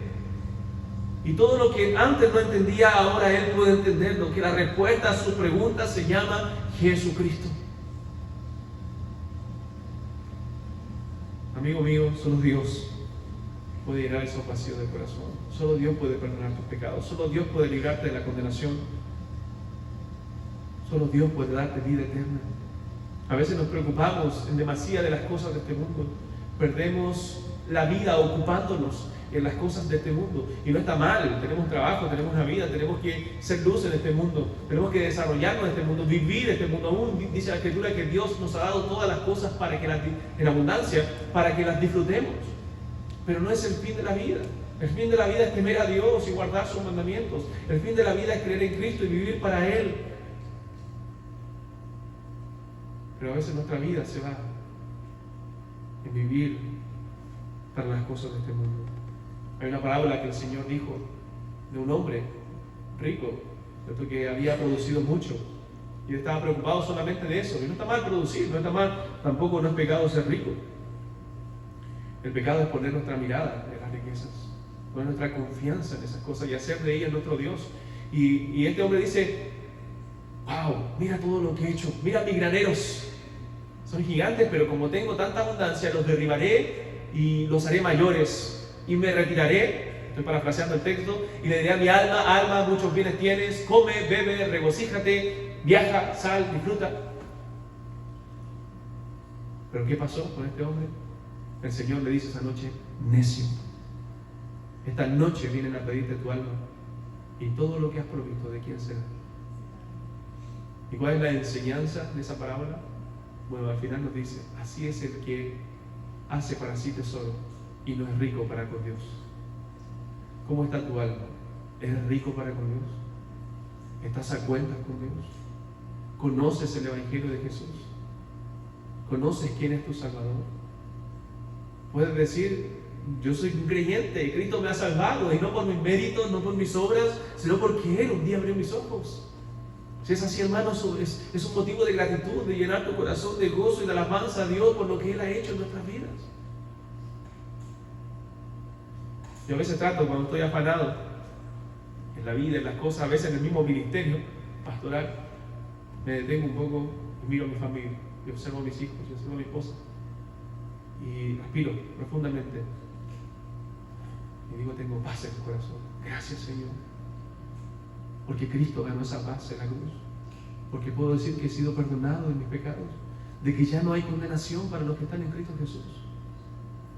Y todo lo que antes no entendía, ahora él puede entenderlo, que la respuesta a su pregunta se llama Jesucristo. Amigo mío, solo Dios puede llenar esos vacíos del corazón. Solo Dios puede perdonar tus pecados. Solo Dios puede librarte de la condenación. Solo Dios puede darte vida eterna. A veces nos preocupamos en demasía de las cosas de este mundo. Perdemos la vida ocupándonos en las cosas de este mundo. Y no está mal, tenemos trabajo, tenemos una vida, tenemos que ser luz en este mundo, tenemos que desarrollarnos en este mundo, vivir este mundo. Aún dice la Escritura que Dios nos ha dado todas las cosas para que en abundancia, para que las disfrutemos. Pero no es el fin de la vida. El fin de la vida es temer a Dios y guardar sus mandamientos. El fin de la vida es creer en Cristo y vivir para Él. Pero a veces nuestra vida se va en vivir para las cosas de este mundo. Hay una parábola que el Señor dijo de un hombre rico, ¿cierto?, que había producido mucho y estaba preocupado solamente de eso. Y no está mal producir, no está mal, tampoco no es pecado ser rico. El pecado es poner nuestra mirada en las riquezas, poner nuestra confianza en esas cosas y hacer de ellas nuestro Dios. Y este hombre dice: wow, mira todo lo que he hecho, mira mis graneros, son gigantes, pero como tengo tanta abundancia, los derribaré y los haré mayores. Y me retiraré, estoy parafraseando el texto, y le diré a mi alma: alma, muchos bienes tienes, come, bebe, regocíjate, viaja, sal, disfruta. Pero ¿qué pasó con este hombre? El Señor le dice esa noche: necio, esta noche vienen a pedirte tu alma, y todo lo que has provisto, ¿de quién será? ¿Y cuál es la enseñanza de esa parábola? Bueno, al final nos dice: así es el que hace para sí tesoro y no es rico para con Dios. ¿Cómo está tu alma? ¿Eres rico para con Dios? ¿Estás a cuentas con Dios? ¿Conoces el Evangelio de Jesús? ¿Conoces quién es tu Salvador? Puedes decir: yo soy un creyente, Cristo me ha salvado, y no por mis méritos, no por mis obras, sino porque Él un día abrió mis ojos. Si es así, hermano, es un motivo de gratitud, de llenar tu corazón de gozo y de alabanza a Dios por lo que Él ha hecho en nuestras vidas. Yo a veces trato, cuando estoy afanado en la vida, en las cosas, a veces en el mismo ministerio pastoral, me detengo un poco y miro a mi familia, y observo a mis hijos, y observo a mi esposa, y respiro profundamente y digo: tengo paz en mi corazón. Gracias, Señor, porque Cristo ganó esa paz en la cruz, porque puedo decir que he sido perdonado de mis pecados, de que ya no hay condenación para los que están en Cristo Jesús,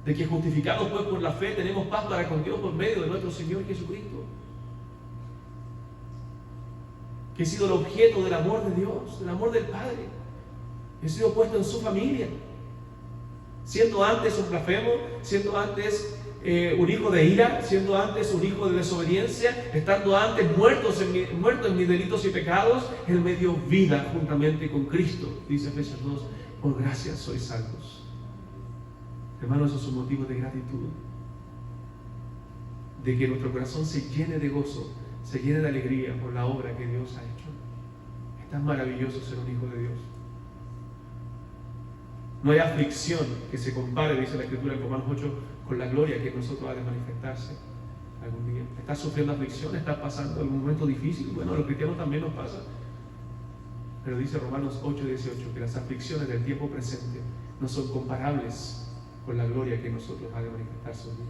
de que justificados pues por la fe tenemos paz para con Dios por medio de nuestro Señor Jesucristo, que he sido el objeto del amor de Dios, del amor del Padre, he sido puesto en su familia, siendo antes un blasfemo, siendo antes un hijo de ira, siendo antes un hijo de desobediencia, estando antes muerto en mis delitos y pecados, Él me dio vida juntamente con Cristo. Dice Efesios 2: por gracia sois salvos. Hermanos, esos son motivos de gratitud, de que nuestro corazón se llene de gozo, se llene de alegría por la obra que Dios ha hecho. Es tan maravilloso ser un hijo de Dios. No hay aflicción que se compare, dice la Escritura en Romanos 8, con la gloria que en nosotros ha de manifestarse algún día. ¿Estás sufriendo aflicción? ¿Estás pasando algún momento difícil? Bueno, a los cristianos también nos pasa. Pero dice Romanos 8:18 que las aflicciones del tiempo presente no son comparables con la gloria que en nosotros ha de manifestarse un día.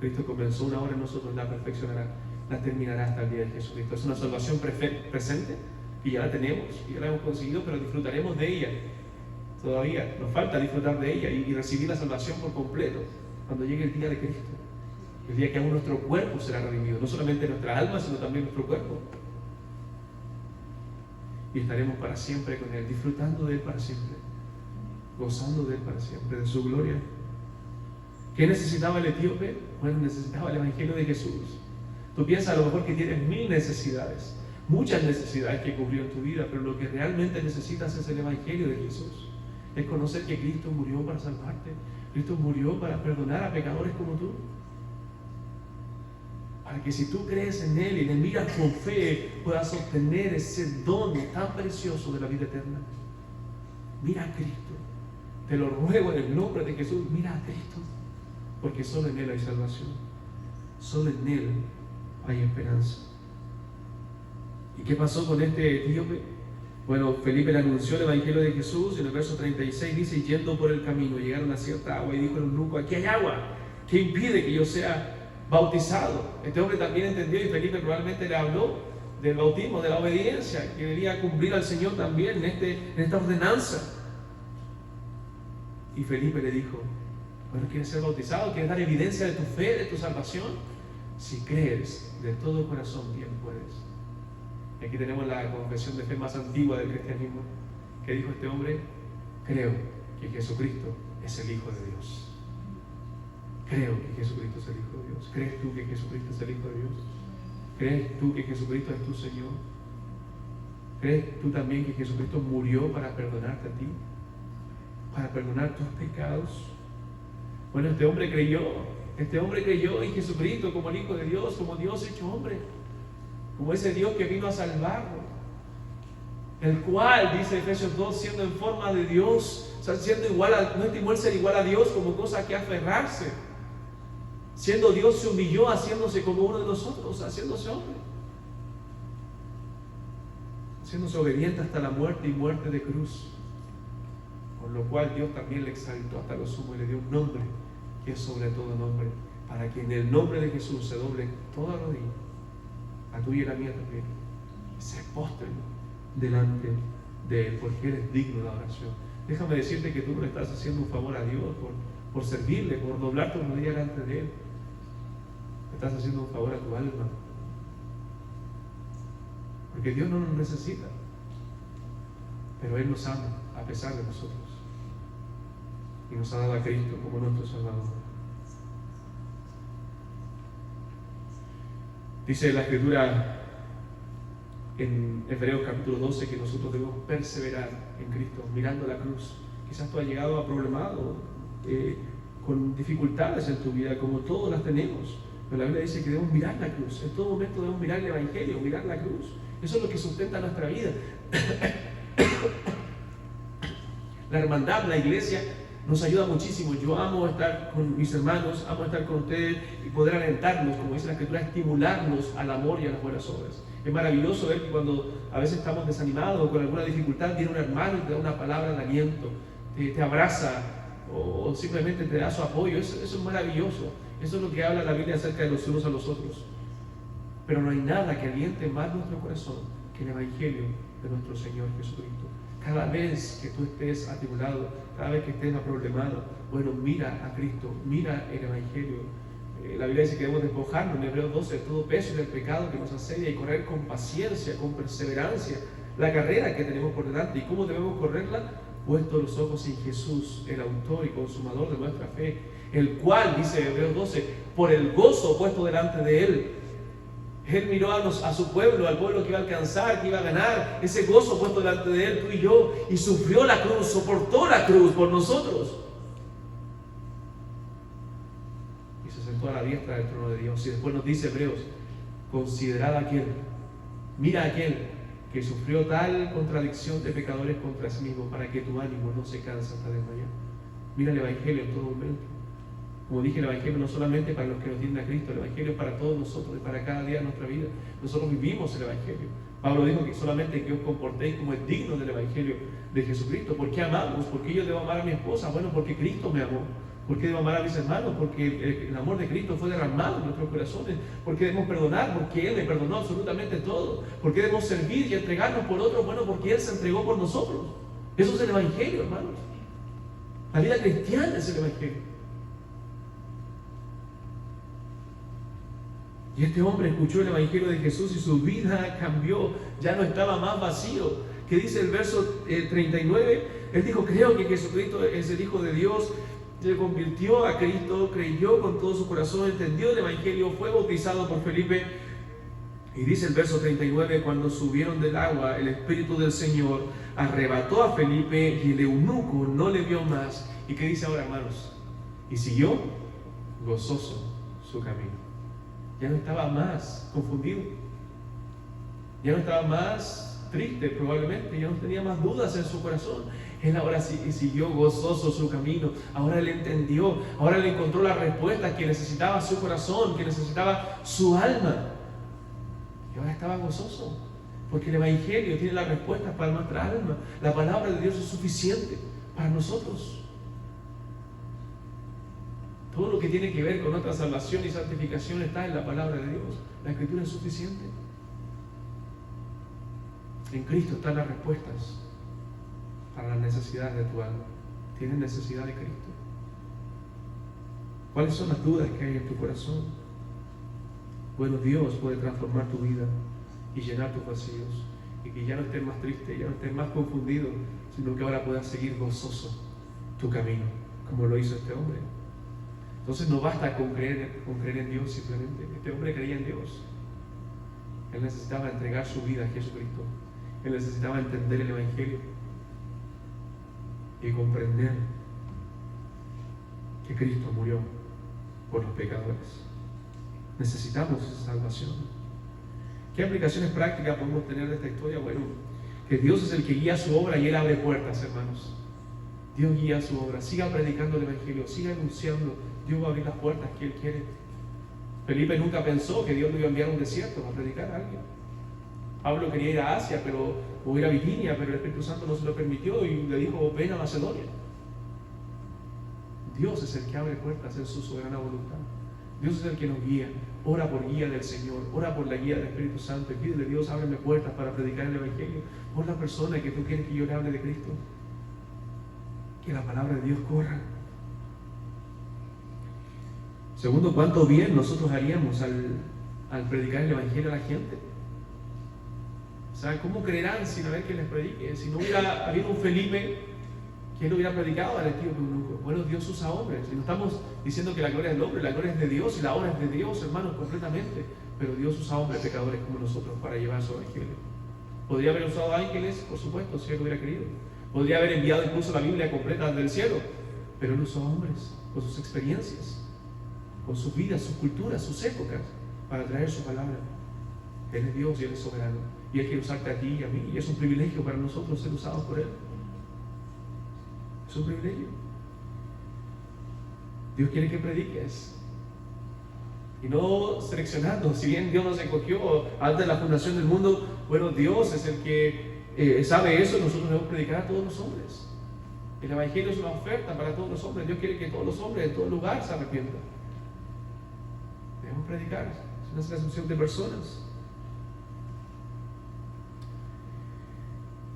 Cristo comenzó una obra en nosotros, la perfeccionará, la terminará hasta el día de Jesucristo. Es una salvación presente, y ya la tenemos, y ya la hemos conseguido, pero disfrutaremos de ella Todavía nos falta disfrutar de ella y recibir la salvación por completo cuando llegue el día de Cristo. El día que aún nuestro cuerpo será redimido, no solamente nuestra alma, sino también nuestro cuerpo. Y estaremos para siempre con Él, disfrutando de Él para siempre, gozando de Él para siempre, de su gloria. ¿Qué necesitaba el etíope? Bueno, necesitaba el Evangelio de Jesús. Tú piensas a lo mejor que tienes 1000 necesidades, muchas necesidades que cubrir en tu vida, pero lo que realmente necesitas es el Evangelio de Jesús. Es conocer que Cristo murió para salvarte, Cristo murió para perdonar a pecadores como tú. Para que si tú crees en Él y le miras con fe, puedas obtener ese don tan precioso de la vida eterna. Mira a Cristo. Te lo ruego en el nombre de Jesús, mira a Cristo. Porque solo en Él hay salvación. Solo en Él hay esperanza. ¿Y qué pasó con este etíope? Bueno, Felipe le anunció el Evangelio de Jesús y en el verso 36 dice, y yendo por el camino, llegaron a cierta agua y dijo el eunuco, aquí hay agua, ¿qué impide que yo sea bautizado? Este hombre también entendió y Felipe probablemente le habló del bautismo, de la obediencia, que debía cumplir al Señor también en esta ordenanza. Y Felipe le dijo, bueno, ¿quieres ser bautizado? ¿Quieres dar evidencia de tu fe, de tu salvación? Si crees de todo corazón, bien puedes. Y aquí tenemos la confesión de fe más antigua del cristianismo, que dijo este hombre, creo que Jesucristo es el Hijo de Dios. Creo que Jesucristo es el Hijo de Dios. ¿Crees tú que Jesucristo es el Hijo de Dios? ¿Crees tú que Jesucristo es tu Señor? ¿Crees tú también que Jesucristo murió para perdonarte a ti? Para perdonar tus pecados. Bueno, este hombre creyó en Jesucristo como el Hijo de Dios, como Dios hecho hombre, como ese Dios que vino a salvarlo, el cual, dice Efesios 2, siendo en forma de Dios, o sea, no estimó el ser igual a Dios como cosa que aferrarse. Siendo Dios se humilló haciéndose como uno de nosotros, haciéndose hombre, haciéndose obediente hasta la muerte y muerte de cruz. Por lo cual Dios también le exaltó hasta lo sumo y le dio un nombre que es sobre todo nombre, para que en el nombre de Jesús se doble toda rodilla, la tuya y la mía también, y se postren delante de Él, porque Él es digno de la oración. Déjame decirte que tú no le estás haciendo un favor a Dios por servirle, por doblar tu rodilla delante de Él. Le estás haciendo un favor a tu alma, porque Dios no nos necesita, pero Él nos ama a pesar de nosotros y nos ha dado a Cristo como nuestro Salvador. Dice la Escritura en Hebreos capítulo 12 que nosotros debemos perseverar en Cristo, mirando la cruz. Quizás tú has llegado a problemado, con dificultades en tu vida, como todos las tenemos, pero la Biblia dice que debemos mirar la cruz. En todo momento debemos mirar el Evangelio, mirar la cruz. Eso es lo que sustenta nuestra vida. La hermandad, la iglesia, nos ayuda muchísimo. Yo amo estar con mis hermanos, amo estar con ustedes y poder alentarnos, como dice la Escritura, estimularnos al amor y a las buenas obras. Es maravilloso ver que cuando a veces estamos desanimados o con alguna dificultad, viene un hermano y te da una palabra de aliento, te abraza o simplemente te da su apoyo. Eso es maravilloso. Eso es lo que habla la Biblia acerca de los unos a los otros. Pero no hay nada que aliente más nuestro corazón que el Evangelio de nuestro Señor Jesucristo. Cada vez que tú estés atribulado, cada vez que estés aproblemado, bueno, mira a Cristo, mira el Evangelio. La Biblia dice que debemos despojarnos en Hebreos 12 de todo peso y del pecado que nos asedia y correr con paciencia, con perseverancia la carrera que tenemos por delante. ¿Y cómo debemos correrla? Puestos los ojos en Jesús, el autor y consumador de nuestra fe, el cual, dice Hebreos 12, por el gozo puesto delante de Él miró a su pueblo, al pueblo que iba a alcanzar, que iba a ganar, ese gozo puesto delante de Él, tú y yo, y sufrió la cruz, soportó la cruz por nosotros. Y se sentó a la diestra del trono de Dios. Y después nos dice Hebreos, considerad aquel, mira aquel que sufrió tal contradicción de pecadores contra sí mismo, para que tu ánimo no se canse hasta desmayar. Mira el Evangelio en todo momento. Como dije, el Evangelio no solamente para los que no tienen a Cristo, el Evangelio es para todos nosotros y para cada día de nuestra vida. Nosotros vivimos el Evangelio. Pablo dijo que solamente que os comportéis como es digno del Evangelio de Jesucristo. ¿Por qué amamos? ¿Por qué yo debo amar a mi esposa? Bueno, porque Cristo me amó. ¿Por qué debo amar a mis hermanos? Porque el amor de Cristo fue derramado en nuestros corazones. ¿Por qué debemos perdonar? Porque Él me perdonó absolutamente todo. ¿Por qué debemos servir y entregarnos por otros? Bueno, porque Él se entregó por nosotros. Eso es el Evangelio, hermanos. La vida cristiana es el Evangelio. Y este hombre escuchó el Evangelio de Jesús y su vida cambió, ya no estaba más vacío. Que dice el verso 39, él dijo: creo que Jesucristo es el Hijo de Dios. Se convirtió a Cristo, creyó con todo su corazón, entendió el Evangelio, fue bautizado por Felipe. Y dice el verso 39, cuando subieron del agua, el Espíritu del Señor arrebató a Felipe y el eunuco no le vio más. ¿Y qué dice ahora, hermanos? Y siguió gozoso su camino. Ya no estaba más confundido, ya no estaba más triste probablemente, ya no tenía más dudas en su corazón. Él ahora siguió gozoso su camino, ahora él entendió, ahora él encontró la respuesta que necesitaba su corazón, que necesitaba su alma. Y ahora estaba gozoso, porque el Evangelio tiene la respuesta para nuestra alma. La palabra de Dios es suficiente para nosotros. Todo lo que tiene que ver con nuestra salvación y santificación está en la palabra de Dios. La Escritura es suficiente. En Cristo están las respuestas para las necesidades de tu alma. ¿Tienes necesidad de Cristo? ¿Cuáles son las dudas que hay en tu corazón? Bueno, Dios puede transformar tu vida y llenar tus vacíos, y que ya no estés más triste, ya no estés más confundido, sino que ahora puedas seguir gozoso tu camino, como lo hizo este hombre. Entonces no basta con creer en Dios simplemente. Este hombre creía en Dios. Él necesitaba entregar su vida a Jesucristo. Él necesitaba entender el Evangelio y comprender que Cristo murió por los pecadores. Necesitamos esa salvación. ¿Qué aplicaciones prácticas podemos tener de esta historia? Bueno, que Dios es el que guía su obra y Él abre puertas, hermanos. Dios guía su obra. Siga predicando el Evangelio, siga anunciando. Dios va a abrir las puertas que Él quiere. Felipe nunca pensó que Dios lo iba a enviar a un desierto a predicar a alguien. Pablo quería ir a Asia, o ir a Bitinia, pero el Espíritu Santo no se lo permitió y le dijo: ven a Macedonia. Dios es el que abre puertas en su soberana voluntad. Dios es el que nos guía. Ora por guía del Señor, ora por la guía del Espíritu Santo y pídele: Dios, ábreme puertas para predicar el Evangelio. Por la persona que tú quieres que yo le hable de Cristo. Que la palabra de Dios corra. Segundo, ¿cuánto bien nosotros haríamos al predicar el Evangelio a la gente? O sea, ¿cómo creerán sin haber quien les predique? Si no hubiera habido un Felipe, ¿quién lo hubiera predicado al etíope eunuco? Bueno, Dios usa hombres. Y no estamos diciendo que la gloria es del hombre, la gloria es de Dios y la obra es de Dios, hermanos, completamente. Pero Dios usa hombres pecadores como nosotros para llevar su Evangelio. ¿Podría haber usado ángeles? Por supuesto, si Él hubiera querido. Podría haber enviado incluso la Biblia completa del cielo. Pero Él usó hombres con sus experiencias, con sus vidas, sus culturas, sus épocas, para traer su palabra. Él es Dios y Él es soberano. Y Él quiere usarte a ti y a mí. Y es un privilegio para nosotros ser usados por Él. Es un privilegio. Dios quiere que prediques. Y no seleccionando. Si bien Dios nos escogió antes de la fundación del mundo, bueno, Dios es el que sabe eso. Nosotros debemos predicar a todos los hombres. El Evangelio es una oferta para todos los hombres. Dios quiere que todos los hombres en todo lugar se arrepientan. Debemos predicar. Es una selección de personas.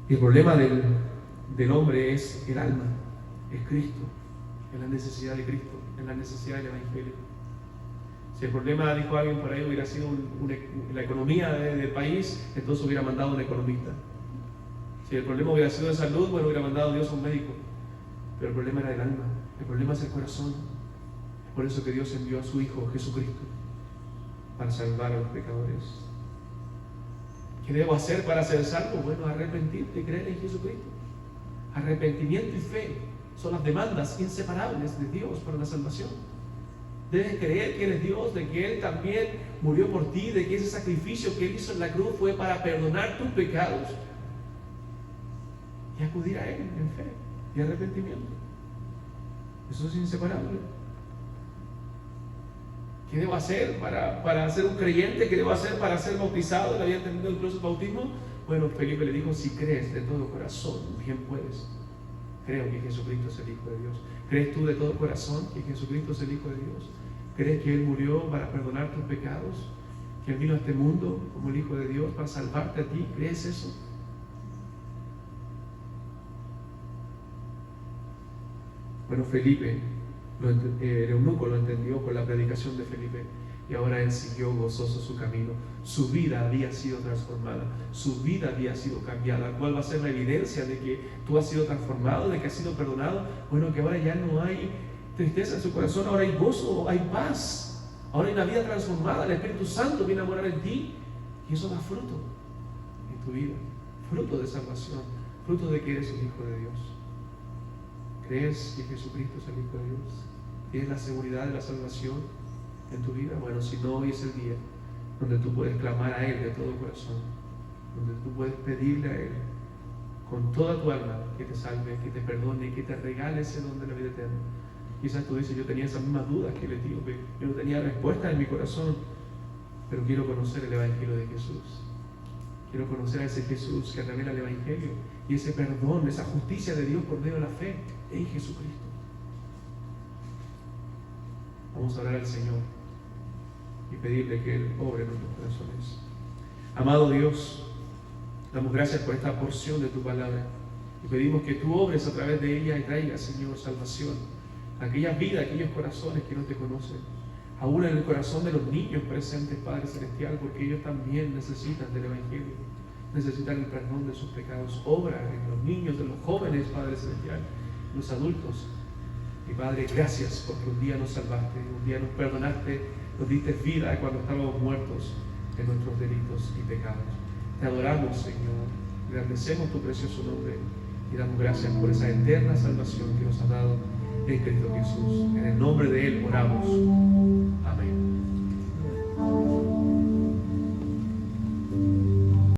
Y el problema del hombre es el alma, es Cristo, es la necesidad de Cristo, es la necesidad del Evangelio. Si el problema, dijo alguien por ahí, hubiera sido la economía del país, entonces hubiera mandado un economista. Si el problema hubiera sido de salud, bueno, hubiera mandado Dios a un médico. Pero el problema era el alma, el problema es el corazón. Es por eso que Dios envió a su Hijo Jesucristo para salvar a los pecadores. ¿Qué debo hacer para ser salvo? Bueno, arrepentirte y creer en Jesucristo. Arrepentimiento y fe son las demandas inseparables de Dios para la salvación. Debes creer que Él es Dios, de que Él también murió por ti, de que ese sacrificio que Él hizo en la cruz fue para perdonar tus pecados. Y acudir a Él en fe y arrepentimiento. Eso es inseparable. ¿Qué debo hacer para ser un creyente? ¿Qué debo hacer para ser bautizado? ¿Le había entendido incluso el bautismo? Bueno, Felipe le dijo: si crees de todo corazón, bien puedes. Creo que Jesucristo es el Hijo de Dios. ¿Crees tú de todo corazón que Jesucristo es el Hijo de Dios? ¿Crees que Él murió para perdonar tus pecados? ¿Que Él vino a este mundo como el Hijo de Dios para salvarte a ti? ¿Crees eso? Bueno, Felipe, el eunuco lo entendió con la predicación de Felipe, y ahora él siguió gozoso su camino. Su vida había sido transformada, su vida había sido cambiada. ¿Cuál va a ser la evidencia de que tú has sido transformado, de que has sido perdonado? Bueno, que ahora ya no hay tristeza en su corazón, ahora hay gozo, hay paz, ahora hay una vida transformada. El Espíritu Santo viene a morar en ti, y eso da fruto en tu vida, fruto de salvación, fruto de que eres un hijo de Dios. ¿Crees que Jesucristo es el Hijo de Dios? ¿Tienes la seguridad de la salvación en tu vida? Bueno, si no, hoy es el día donde tú puedes clamar a Él de todo corazón, donde tú puedes pedirle a Él con toda tu alma que te salve, que te perdone, que te regale ese don de la vida eterna. Quizás tú dices, yo tenía esas mismas dudas que el etíope, yo no tenía respuesta en mi corazón, pero quiero conocer el Evangelio de Jesús. Quiero conocer a ese Jesús que revela el Evangelio y ese perdón, esa justicia de Dios por medio de la fe en Jesucristo. Vamos a orar al Señor y pedirle que Él obre en nuestros corazones. Amado Dios, damos gracias por esta porción de tu palabra y pedimos que tú obres a través de ella y traigas, Señor, salvación a aquellas vidas, a aquellos corazones que no te conocen, aún en el corazón de los niños presentes, Padre Celestial, porque ellos también necesitan del Evangelio, necesitan el perdón de sus pecados. Obra en los niños, en los jóvenes, Padre Celestial, los adultos. Y Padre, gracias porque un día nos salvaste, un día nos perdonaste, nos diste vida cuando estábamos muertos en nuestros delitos y pecados. Te adoramos, Señor, agradecemos tu precioso nombre y damos gracias por esa eterna salvación que nos ha dado en Cristo Jesús. En el nombre de Él oramos.